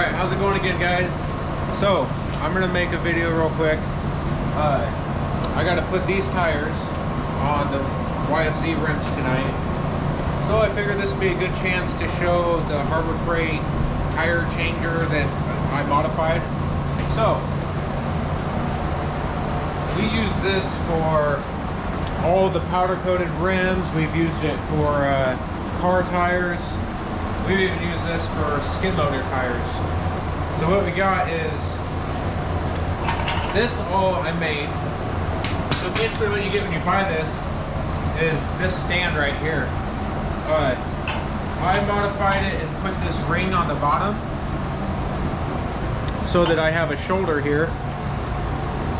Alright, how's it going again, guys? So, I'm gonna make a video real quick. I gotta put these tires on the YFZ rims tonight. So I figured this would be a good chance to show the Harbor Freight tire changer that I modified. So, we use this for all the powder coated rims. We've used it for car tires. We've even used this for skid loader tires. So what we got is this all I made. So basically what you get when you buy this is this stand right here. I modified it and put this ring on the bottom so that I have a shoulder here.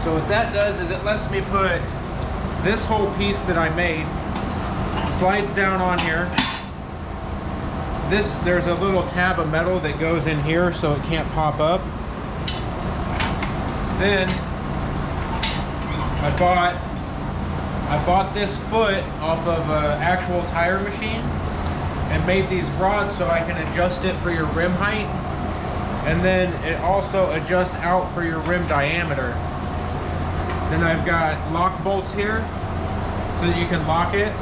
So what that does is it lets me put this whole piece that I made, slides down on here. There's a little tab of metal that goes in here so it can't pop up. Then I bought this foot off of an actual tire machine and made these rods so I can adjust it for your rim height, and then it also adjusts out for your rim diameter. Then I've got lock bolts here so that you can lock it.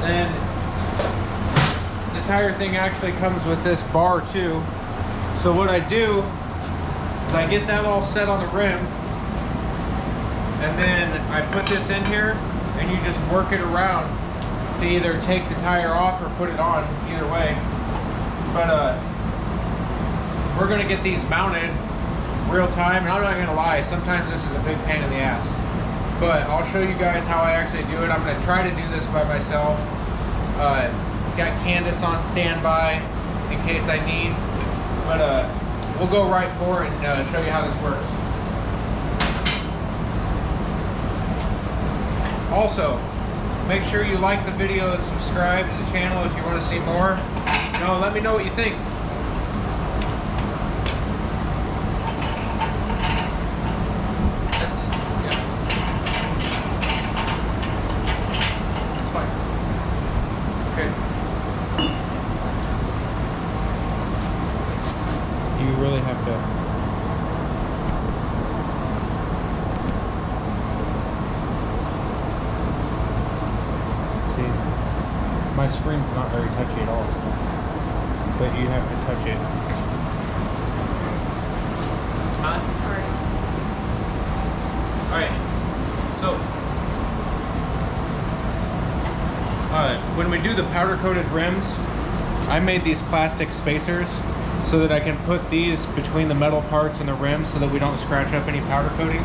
Then the tire thing actually comes with this bar too. So what I do is I get that all set on the rim, and then I put this in here and you just work it around to either take the tire off or put it on, either way. But we're gonna get these mounted real time, and I'm not gonna lie, sometimes this is a big pain in the ass. But I'll show you guys how I actually do it. I'm gonna try to do this by myself. Got Candace on standby in case I need, but we'll go right for it and show you how this works. Also, make sure you like the video and subscribe to the channel if you want to see more. Let me know what you think. You really have to. See, my screen's not very touchy at all, but you have to touch it. Sorry. Alright, so when we do the powder coated rims, I made these plastic spacers so that I can put these between the metal parts and the rims so that we don't scratch up any powder coating.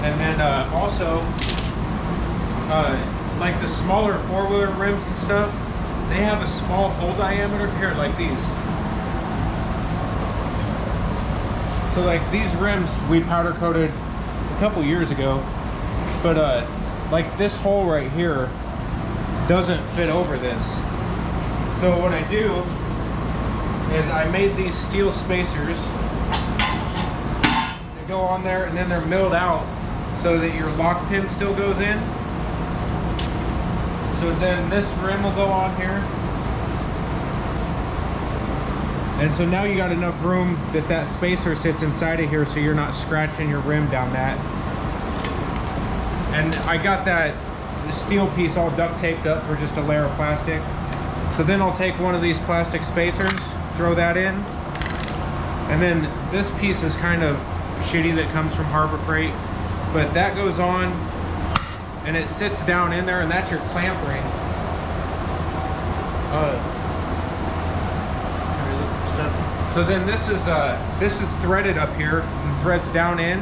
And then also, like the smaller four-wheeler rims and stuff, they have a small hole diameter here, like these. So like these rims we powder coated a couple years ago, but like this hole right here doesn't fit over this. So what I do is I made these steel spacers. They go on there and then they're milled out so that your lock pin still goes in. So then this rim will go on here. And so now you got enough room that that spacer sits inside of here so you're not scratching your rim down that. And I got that steel piece all duct taped up for just a layer of plastic. So then I'll take one of these plastic spacers, throw that in, and then this piece is kind of shitty that comes from Harbor Freight, but that goes on and it sits down in there, and that's your clamp ring. So then this is threaded up here and threads down in.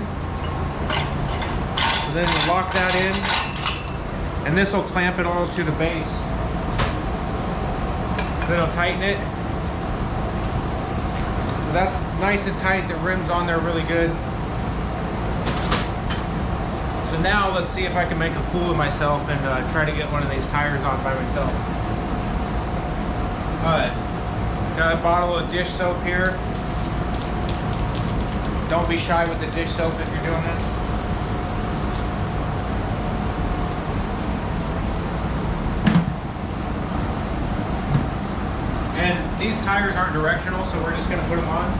So then you lock that in, and this will clamp it all to the base. Then I'll tighten it. So that's nice and tight. The rim's on there really good. So now let's see if I can make a fool of myself and try to get one of these tires on by myself. Got a bottle of dish soap here. Don't be shy with the dish soap if you're doing this. And these tires aren't directional, so we're just gonna put them on.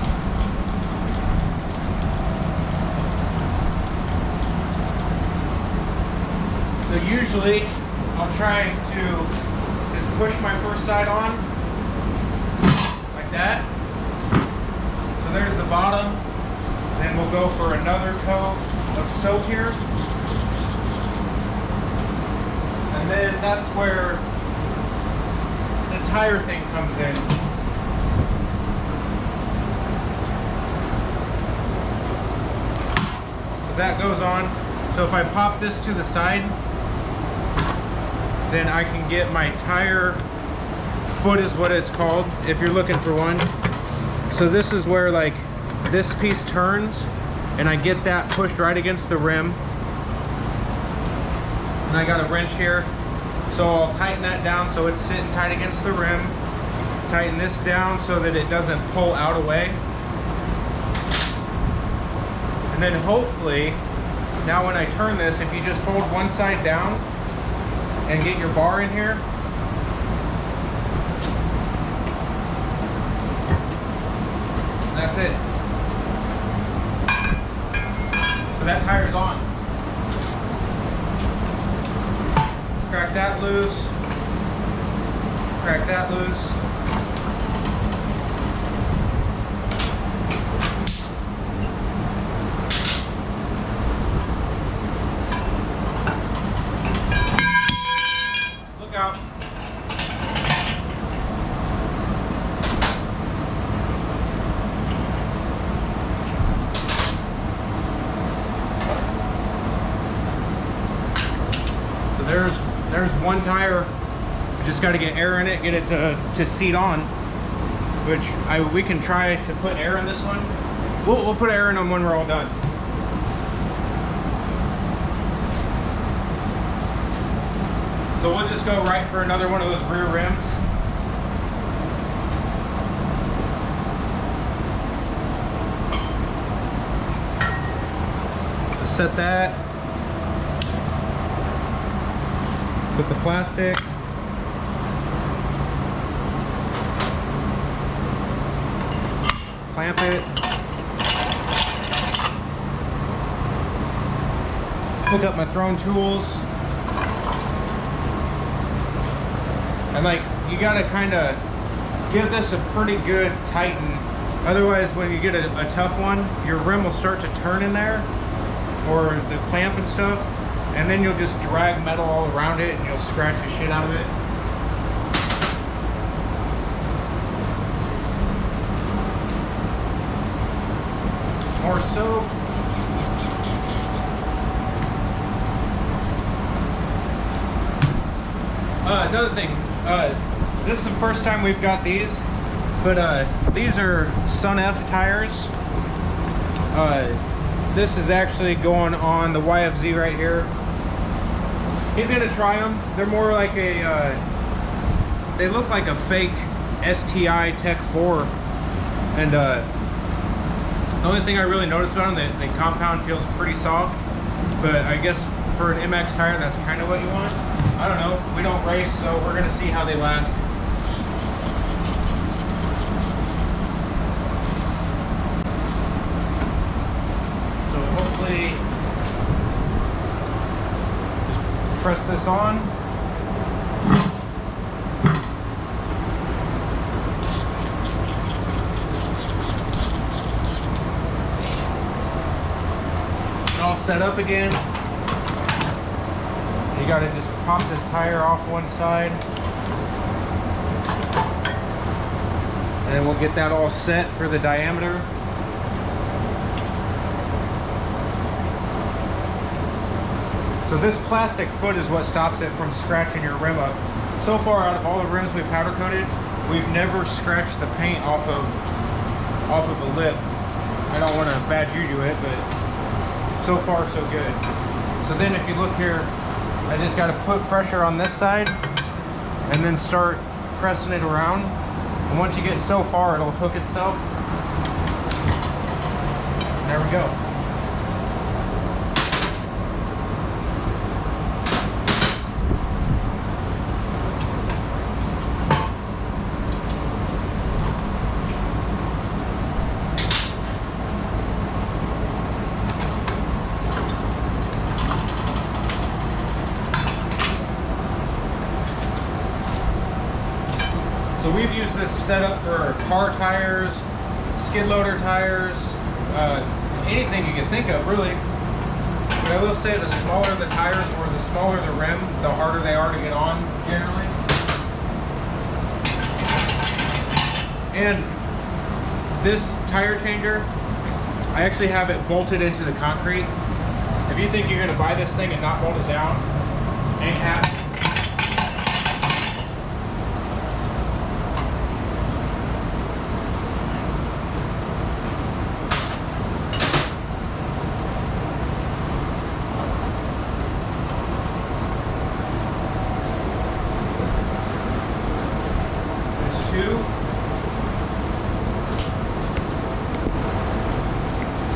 So usually I'll try to just push my first side on like that. So there's the bottom. Then we'll go for another coat of soap here. And then that's where the tire thing comes in. So that goes on. So if I pop this to the side, then I can get my tire foot is what it's called if you're looking for one. So this is where like this piece turns and I get that pushed right against the rim. And I got a wrench here. So I'll tighten that down so it's sitting tight against the rim. Tighten this down so that it doesn't pull out away. And then hopefully, now when I turn this, if you just hold one side down and get your bar in here, that's it. So that tire's on. Crack that loose. Crack that loose. Look out. There's one tire. We just got to get air in it, get it to seat on. Which we can try to put air in this one. We'll put air in them when we're all done. So we'll just go right for another one of those rear rims. Set that. With the plastic. Clamp it. Hook up my throne tools. And like, you gotta kind of give this a pretty good tighten. Otherwise, when you get a tough one, your rim will start to turn in there, or the clamp and stuff. And then you'll just drag metal all around it and you'll scratch the shit out of it. More soap. Another thing, this is the first time we've got these, but these are SunF tires. This is actually going on the YFZ right here. He's gonna try them. They're more like a, they look like a fake STI Tech 4. And the only thing I really noticed about them, the compound feels pretty soft. But I guess for an MX tire, that's kind of what you want. I don't know, we don't race, so we're gonna see how they last. So hopefully, press this on. All set up again. You gotta just pop this tire off one side. And then we'll get that all set for the diameter. So this plastic foot is what stops it from scratching your rim up. So far, out of all the rims we powder coated, we've never scratched the paint off of the lip. I don't want to bad juju it, but so far so good. So then if you look here, I just got to put pressure on this side and then start pressing it around. And once you get so far, it'll hook itself. There we go. we've used this setup for car tires, skid loader tires, anything you can think of really. But I will say the smaller the tires or the smaller the rim, the harder they are to get on generally. And this tire changer, I actually have it bolted into the concrete. If you think you're gonna buy this thing and not bolt it down, ain't happening.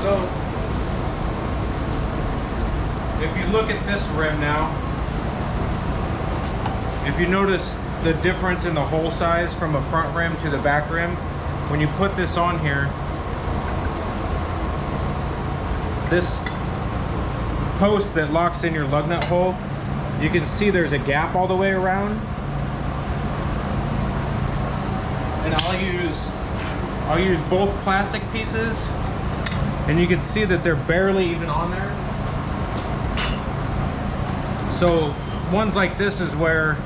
So if you look at this rim now, if you notice the difference in the hole size from a front rim to the back rim, when you put this on here, this post that locks in your lug nut hole, you can see there's a gap all the way around. And I'll use both plastic pieces, and you can see that they're barely even on there. So ones like this is where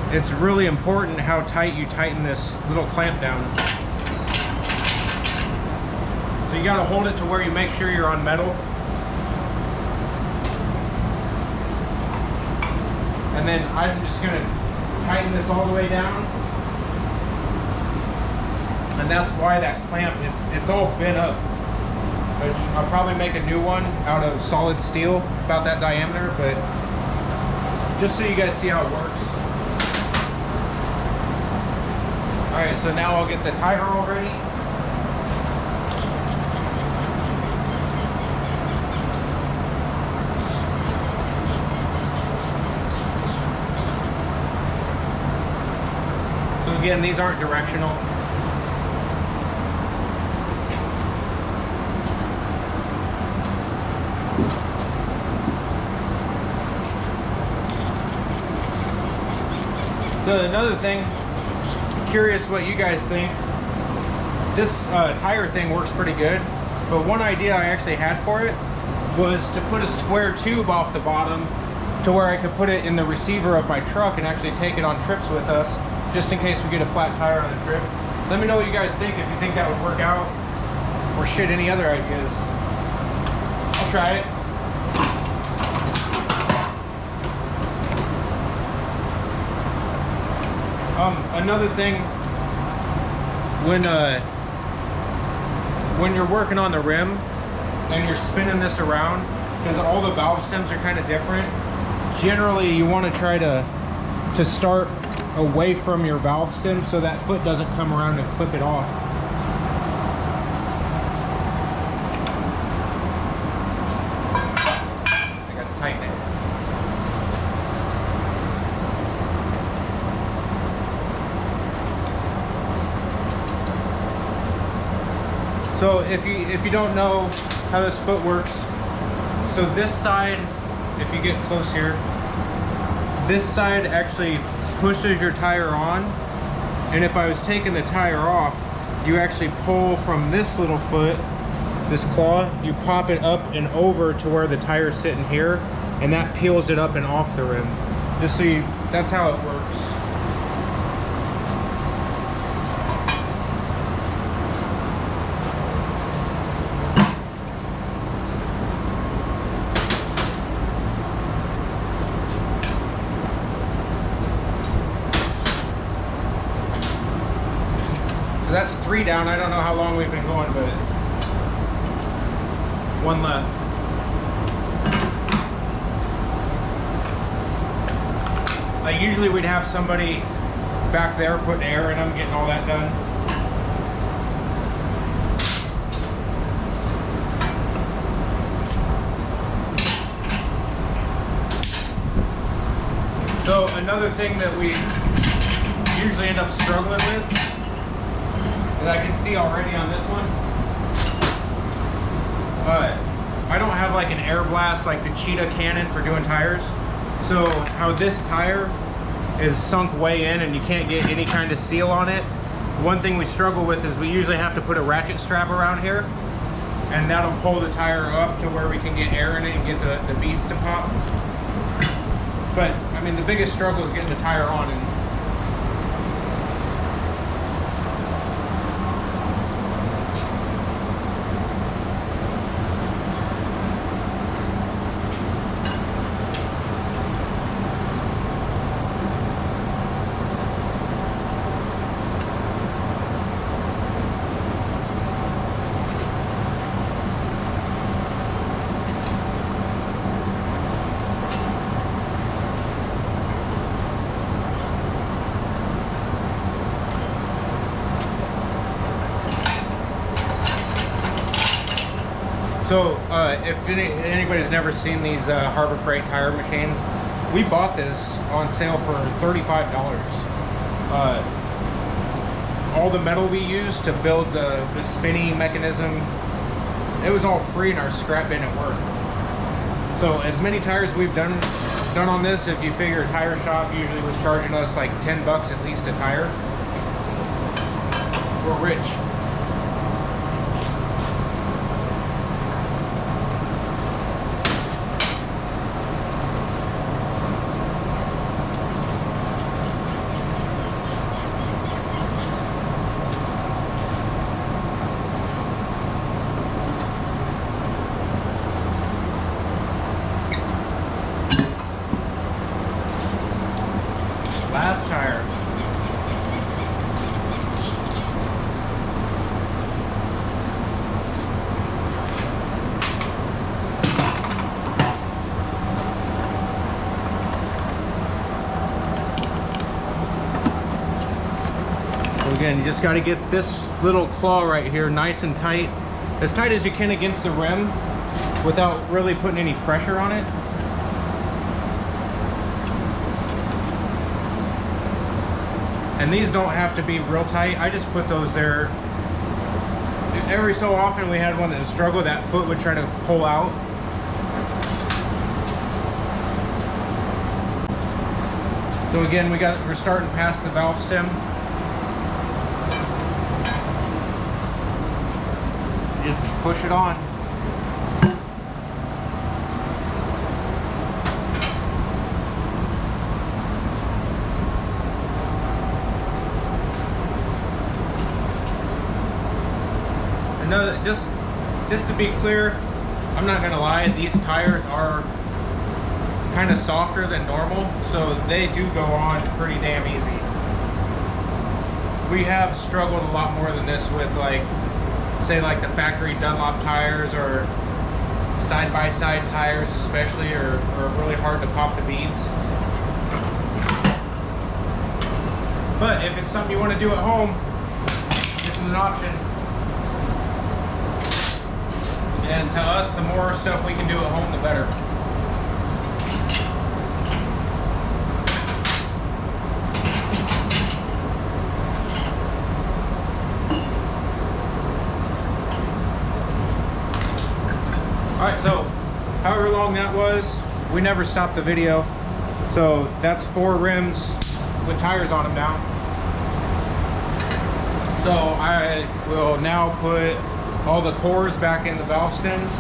it's really important how tight you tighten this little clamp down. So you got to hold it to where you make sure you're on metal. And then I'm just going to tighten this all the way down. And that's why that clamp, it's all bent up. I'll probably make a new one out of solid steel, about that diameter, but just so you guys see how it works. All right, so now I'll get the tire roll ready. So again, these aren't directional. So another thing, curious what you guys think. This tire thing works pretty good, but one idea I actually had for it was to put a square tube off the bottom to where I could put it in the receiver of my truck and actually take it on trips with us, just in case we get a flat tire on a trip. Let me know what you guys think, if you think that would work out, or shit, any other ideas. I'll try it. Another thing, when you're working on the rim and you're spinning this around, because all the valve stems are kind of different, generally you want to try to start away from your valve stem so that foot doesn't come around and clip it off. I gotta tighten it. So if you don't know how this foot works, so this side, if you get close here, this side actually pushes your tire on, and if I was taking the tire off, you actually pull from this little foot, this claw, you pop it up and over to where the tire's sitting here, and that peels it up and off the rim. Just so you, that's how it works. So that's 3 down. I don't know how long we've been going, but 1 left. Like usually we'd have somebody back there putting air in them, getting all that done. So another thing that we usually end up struggling with, that I can see already on this one, I don't have like an air blast like the Cheetah cannon for doing tires. So how this tire is sunk way in and you can't get any kind of seal on it. One thing we struggle with is we usually have to put a ratchet strap around here, and that'll pull the tire up to where we can get air in it and get the beads to pop. But I mean, the biggest struggle is getting the tire on. And so if anybody's never seen these Harbor Freight tire machines, we bought this on sale for $35. All the metal we used to build the spinny mechanism, it was all free in our scrap bin at work. So as many tires we've done on this, if you figure a tire shop usually was charging us like 10 bucks at least a tire, we're rich. Last tire. So again, you just got to get this little claw right here nice and tight as you can against the rim without really putting any pressure on it. And these don't have to be real tight. I just put those there. Every so often we had one that would struggle, that foot would try to pull out. So again, we're starting past the valve stem. Just push it on. No, just to be clear, I'm not gonna lie, these tires are kind of softer than normal, so they do go on pretty damn easy. We have struggled a lot more than this with, like, say like the factory Dunlop tires or side-by-side tires especially are really hard to pop the beads. But if it's something you want to do at home, this is an option. And to us, the more stuff we can do at home, the better. Alright, so however long that was, we never stopped the video. So that's 4 rims with tires on them now. So I will now put all the cores back in the valve stems.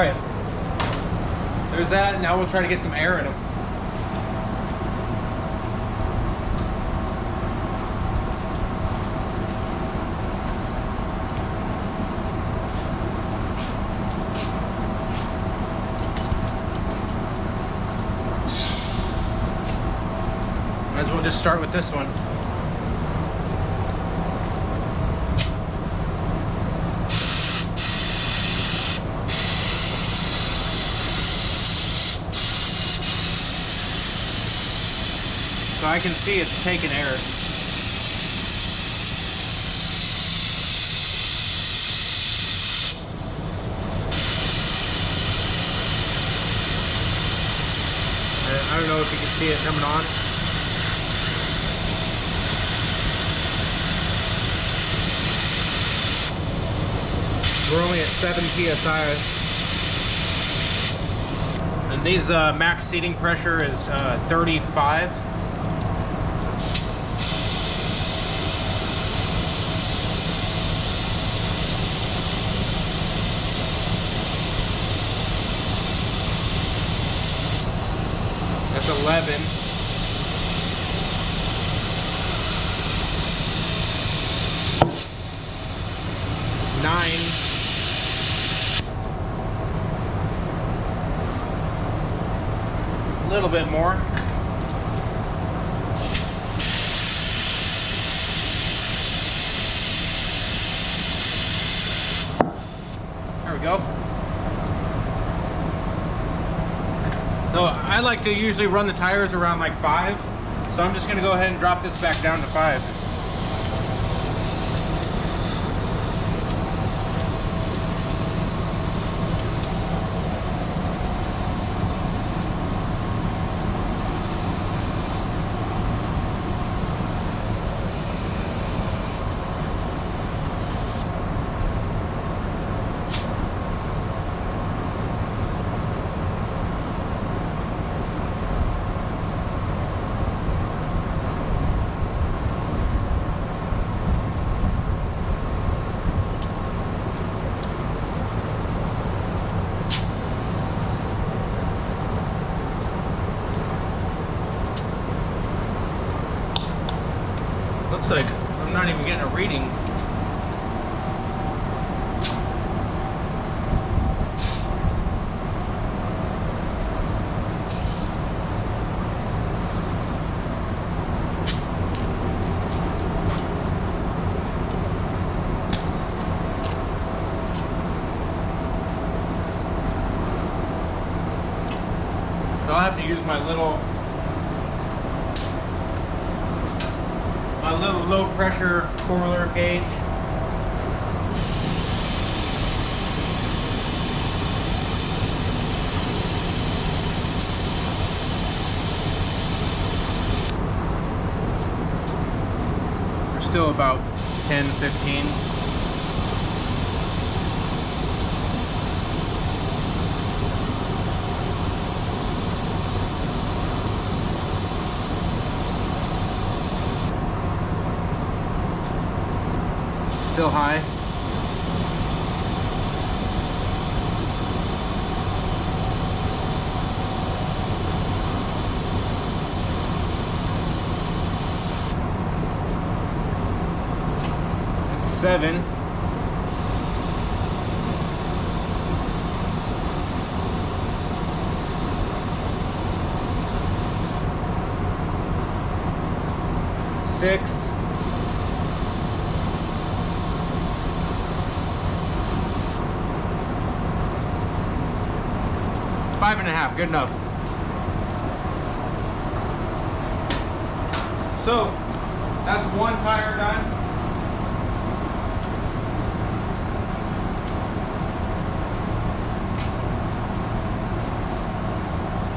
right. There's that. Now we'll try to get some air in them. Might as well just start with this one. So I can see it's taking air. And I don't know if you can see it coming on. We're only at 7 psi. And these max seating pressure is 35. That's 11. Nine. A little bit more. There we go. So I like to usually run the tires around like 5. So I'm just gonna go ahead and drop this back down to 5. Looks like I'm not even getting a reading. So I'll have to use my little low pressure 4-wheeler gauge. We're still about 10, 15. Still high. Seven. Six. 5.5, good enough. So that's one tire done.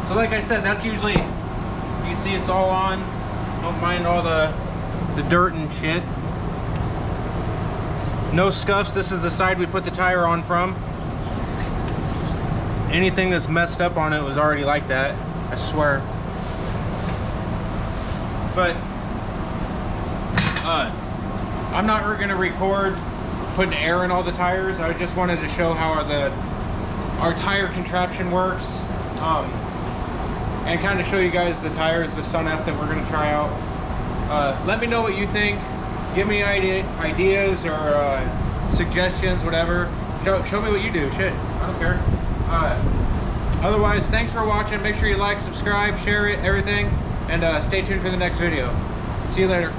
So like I said, that's usually, you see it's all on. Don't mind all the dirt and shit. No scuffs. This is the side we put the tire on from. Anything that's messed up on it was already like that, I swear. But I'm not going to record putting air in all the tires. I just wanted to show how our tire contraption works, and kind of show you guys the tires, the SunF that we're gonna try out. Let me know what you think. Give me ideas or suggestions, whatever. Show me what you do. Shit, I don't care. Otherwise, thanks for watching. Make sure you like, subscribe, share it, everything, and stay tuned for the next video. See you later.